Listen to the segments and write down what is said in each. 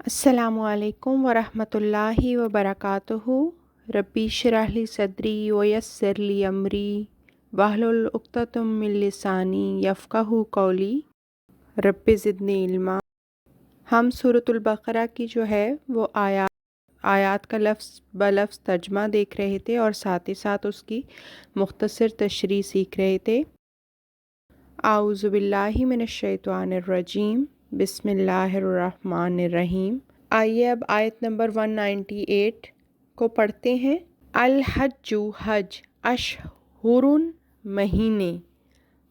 अस्सलामु अलैकुम वरहमतुल्लाहि वबरकातुहू। रब्बी इश्रह ली सदरी वयस्सिर ली अमरी वहलुल उक़्दतम मिन लिसानी यफ़क़हू क़ौली। रब्बि ज़िदनी इल्मा। हम सूरतुल बक़रा की जो है वो आयात का लफ्ज़ ब लफ्ज़ तर्जमा देख रहे थे और साथ ही साथ उसकी मुख्तसर तशरीह सीख रहे थे। आऊज़ु बिल्लाहि मिनश शैतानिर रजीम, बिस्मिल्लाहिर्रहमानिर्रहीम। आइए अब आयत नंबर 198 को पढ़ते हैं। अल हज्जु हज अशहुरुन महीने,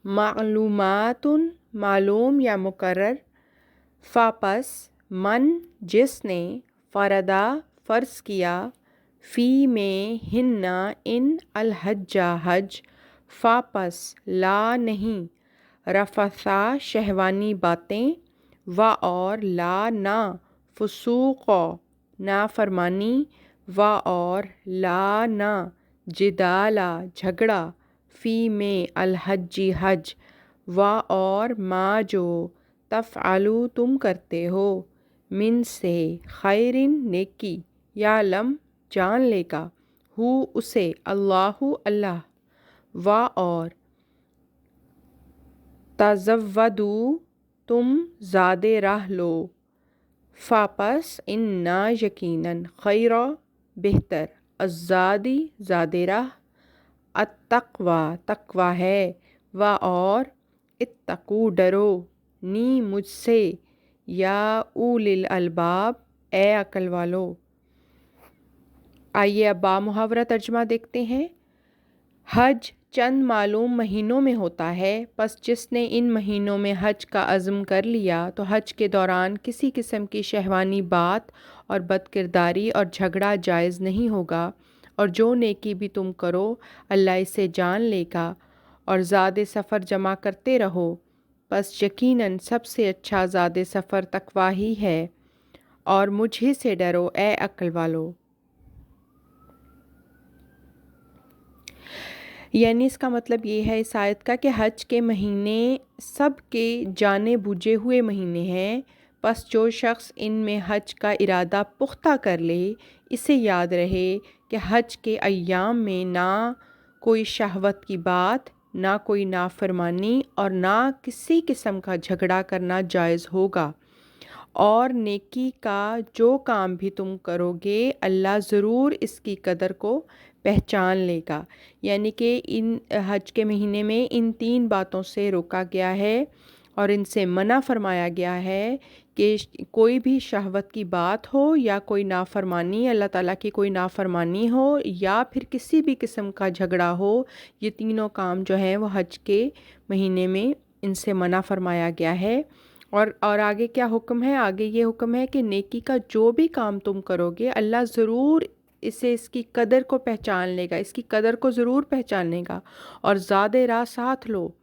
मालूमातुन मालूम या मुकर्रर, फापस मन जिसने, फ़रदा फ़र्ज़ किया, फ़ी में हिन्ना इन अल हज्जा हज, फापस ला नहीं, रफ़सा शहवानी बातें, व और ला ना, फ़ुसूक़ ना फरमानी, व और ला ना, जिदाला झगड़ा, फ़ी में अल हज्जी हज, व और मा जो, तफ़अलू तुम करते हो, मिन से खैरिन नेकी, या लम जान लेगा, हु उसे, अल्लाहु अल्लाह, व और तज़व्वदू तुम ज़ादे राह लो, फापस इन्ना यकीनन, खैरा बेहतर, अज़्ज़ादी ज़ादे राह, अत्तक़वा तक़वा है, व और इत्तक़ू डरो, नी मुझसे, या उलिल अलबाब ए अक्ल वालो। आइए अब बामुहावरा तर्जमा देखते हैं। हज चंद मालूम महीनों में होता है, बस जिसने इन महीनों में हज का अज़्म कर लिया तो हज के दौरान किसी किस्म की शहवानी बात और बदकिरदारी और झगड़ा जायज़ नहीं होगा, और जो नेकी भी तुम करो अल्लाह इसे जान लेगा, और ज़ादे सफ़र जमा करते रहो, बस यकीनन सबसे अच्छा ज़ादे सफ़र तक़वा ही है, और मुझे से डरो ए अक्ल वालो। यानी इसका मतलब ये है इस आयत का कि हज के महीने सब के जाने बुझे हुए महीने हैं, बस जो शख्स इनमें हज का इरादा पुख्ता कर ले, इसे याद रहे कि हज के अय्याम में ना कोई शहवत की बात, ना कोई नाफरमानी और ना किसी किस्म का झगड़ा करना जायज़ होगा, और नेकी का जो काम भी तुम करोगे अल्लाह ज़रूर इसकी कदर को पहचान लेगा। यानी कि इन हज के महीने में इन 3 बातों से रोका गया है और इनसे मना फरमाया गया है कि कोई भी शहवत की बात हो या कोई नाफरमानी, अल्लाह ताला की कोई नाफरमानी हो, या फिर किसी भी किस्म का झगड़ा हो, ये तीनों काम जो हैं वो हज के महीने में इनसे मना फरमाया गया है। और आगे क्या हुक्म है? आगे ये हुक्म है कि नेकी का जो भी काम तुम करोगे अल्लाह ज़रूर इसे इसकी कदर को पहचान लेगा, इसकी कदर को ज़रूर पहचान लेगा, और ज़ादे राह साथ लो,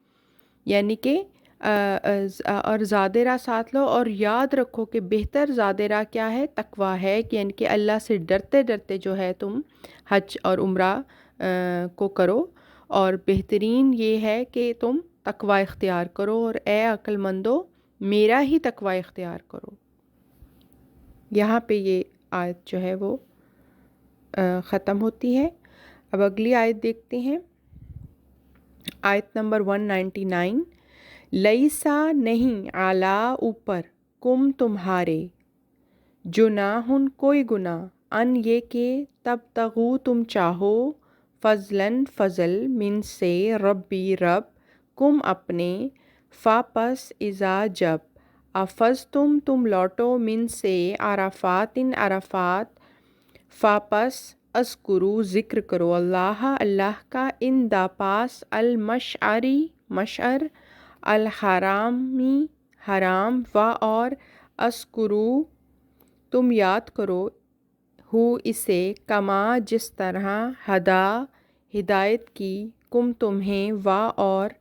यानी कि और ज़ादे राह साथ लो, और याद रखो कि बेहतर ज़ादे राह क्या है? तकवा है, कि यानी कि अल्लाह से डरते डरते जो है तुम हज और उम्रा को करो, और बेहतरीन ये है कि तुम तकवा इख्तियार करो, और ए अक्लमंदो मेरा ही तकवा इख्तियार करो। यहाँ पे ये आयत जो है वो ख़त्म होती है। अब अगली आयत देखते हैं, आयत नंबर 199। लईसा नहीं, आला ऊपर, कुम तुम्हारे, जुनाहुन कोई गुना, अन ये के तब तगू तुम चाहो, फ़ज़लन फ़ज़ल, मिन से रब्बी रब, कुम अपने, फ़ापस इज़ा जब, अफ़ज़ तुम लौटो, मिन से अराफ़ात इन अराफ़ात, फ़ापस अज़कुरू ज़िक्र करो अल्लाह अल्लाह का, इन दा पास, अल मशअरी मशअर, अल हरामी हराम, व और अज़कुरू तुम याद करो, हु इसे, कमा जिस तरह, हदा हिदायत की, कुम तुम्हें, व और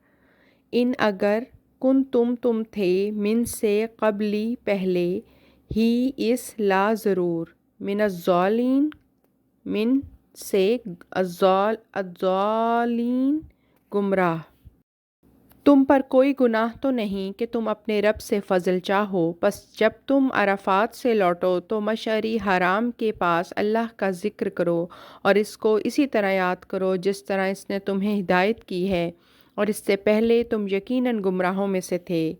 इन अगर, कुन तुम थे, मिन से क़ब्ली पहले ही, इस ला ज़रूर, मिन अज़्ज़ालिन मिन से अज़्ज़ालीन गुमराह, تم پر کوئی گناہ تو نہیں کہ تم اپنے رب سے فضل چاہو، بس جب تم عرفات سے لوٹو تو مشعری حرام کے پاس اللہ کا ذکر کرو اور اس کو اسی طرح یاد کرو جس طرح اس نے تمہیں ہدایت کی ہے، اور اس سے پہلے تم یقیناً گمراہوں میں سے تھے۔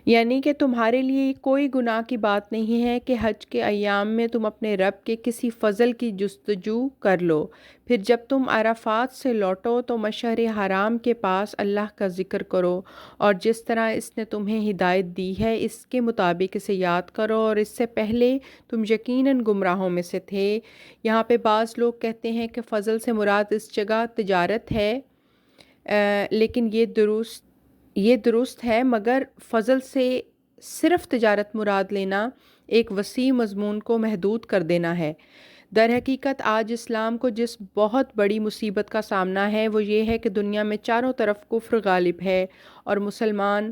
یعنی کہ تمہارے لیے کوئی گناہ کی بات نہیں ہے کہ حج کے ایام میں تم اپنے رب کے کسی فضل کی جستجو کر لو، پھر جب تم عرفات سے لوٹو تو مشعر حرام کے پاس اللہ کا ذکر کرو اور جس طرح اس نے تمہیں ہدایت دی ہے اس کے مطابق اسے یاد کرو، اور اس سے پہلے تم یقیناً گمراہوں میں سے تھے۔ یہاں پہ بعض لوگ کہتے ہیں کہ فضل سے مراد اس جگہ تجارت ہے، لیکن یہ درست ہے، مگر فضل سے صرف تجارت مراد لینا ایک وسیع مضمون کو محدود کر دینا ہے۔ در حقیقت آج اسلام کو جس بہت بڑی مصیبت کا سامنا ہے وہ یہ ہے کہ دنیا میں چاروں طرف کفر غالب ہے اور مسلمان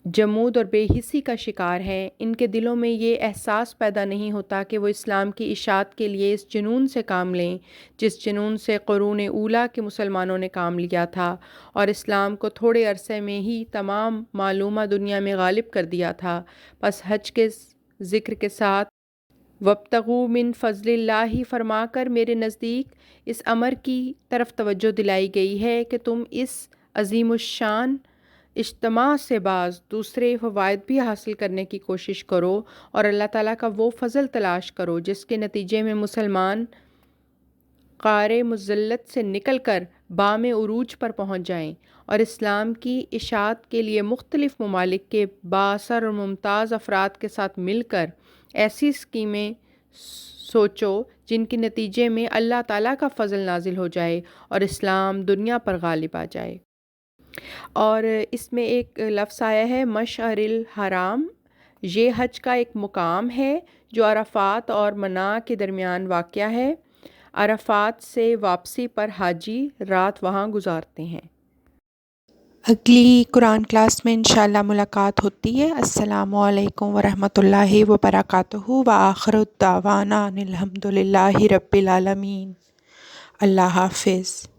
جمود اور بے حسی کا شکار ہیں۔ ان کے دلوں میں یہ احساس پیدا نہیں ہوتا کہ وہ اسلام کی اشاعت کے لیے اس جنون سے کام لیں جس جنون سے قرون اولیٰ کے مسلمانوں نے کام لیا تھا اور اسلام کو تھوڑے عرصے میں ہی تمام معلومہ دنیا میں غالب کر دیا تھا۔ پس حج کے ذکر کے ساتھ وَابْتَغُوا مِن فضل اللہ فرما کر میرے نزدیک اس امر کی طرف توجہ دلائی گئی ہے کہ تم اس عظیم الشان اجتماع سے بعض دوسرے فوائد بھی حاصل کرنے کی کوشش کرو اور اللہ تعالیٰ کا وہ فضل تلاش کرو جس کے نتیجے میں مسلمان قعر مذلت سے نکل کر بام عروج پر پہنچ جائیں اور اسلام کی اشاعت کے لیے مختلف ممالک کے بااثر اور ممتاز افراد کے ساتھ مل کر ایسی اسکیمیں سوچو جن کے نتیجے میں اللہ تعالیٰ کا فضل نازل ہو جائے اور اسلام دنیا پر غالب آ جائے۔ اور اس میں ایک لفظ آیا ہے مشعر الحرام، یہ حج کا ایک مقام ہے جو عرفات اور منی کے درمیان واقع ہے۔ عرفات سے واپسی پر حاجی رات وہاں گزارتے ہیں۔ اگلی قرآن کلاس میں انشاءاللہ ملاقات ہوتی ہے۔ السلام علیکم ورحمۃ اللہ وبرکاتہ، وآخر الدعوانا ان الحمد للہ رب العالمین۔ اللہ حافظ۔